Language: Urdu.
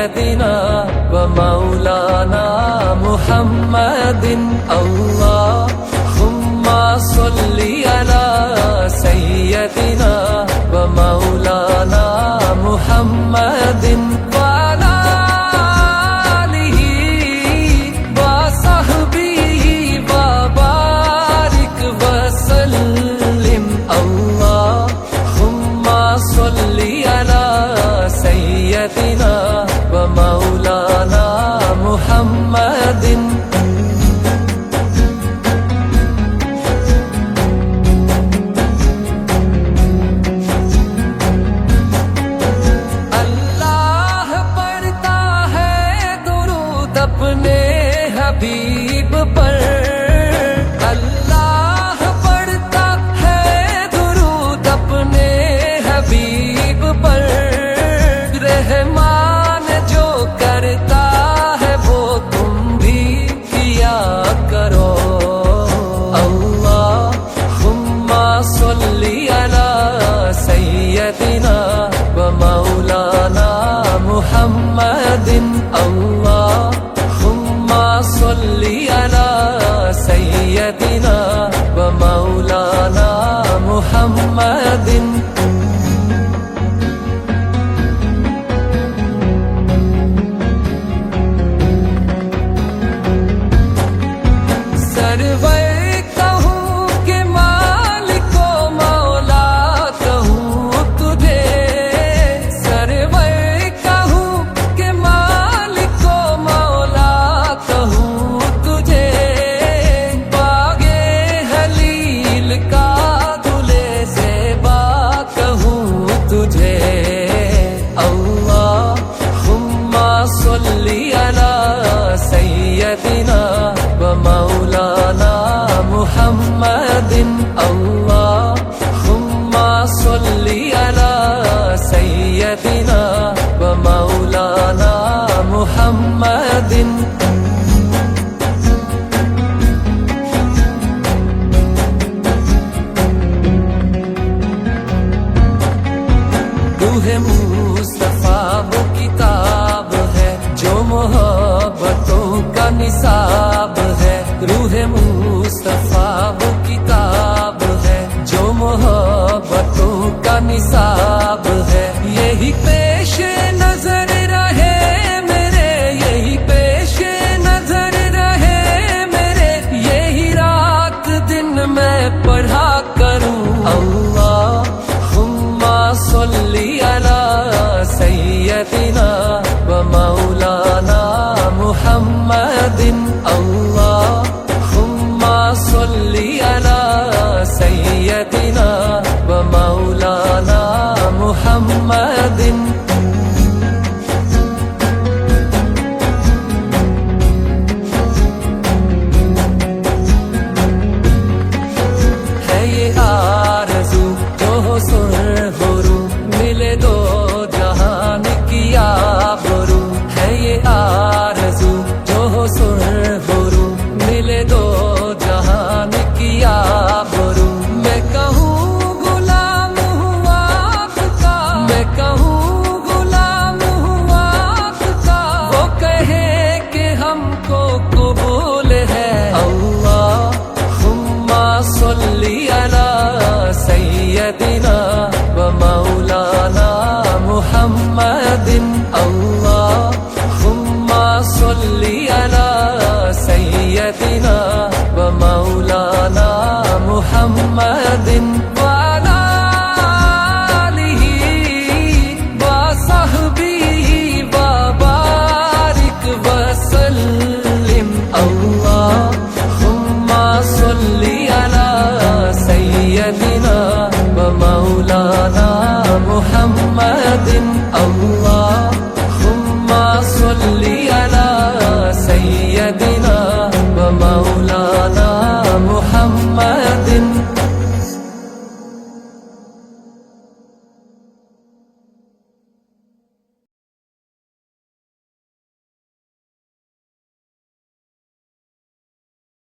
سيدنا ومولانا محمد اللهم صل على سيدنا ومولانا محمد وعلى آله وصحبه وبارك وسلم اللهم صل على سيدنا ومولانا محمد اپنے حبیب پر اللہ پڑھتا ہے درود اپنے حبیب پر رحمان جو کرتا ہے وہ تم بھی کیا کرو اللہم صلی علی سیدنا ومولانا محمد صل على سيدنا ومولانا محمد سرور کہوں کہ مالک و مولا کہوں تجھے سرور کہوں کہ مالک و مولا کہوں تجھے باغے حلیل کا دلے زیبا کہوں تجھے اللہم صلی علی سیدنا ومولانا محمد اللہم صلی علی سیدنا ومولانا محمد روح مصطفیٰ وہ کتاب ہے جو محبتوں کا نثار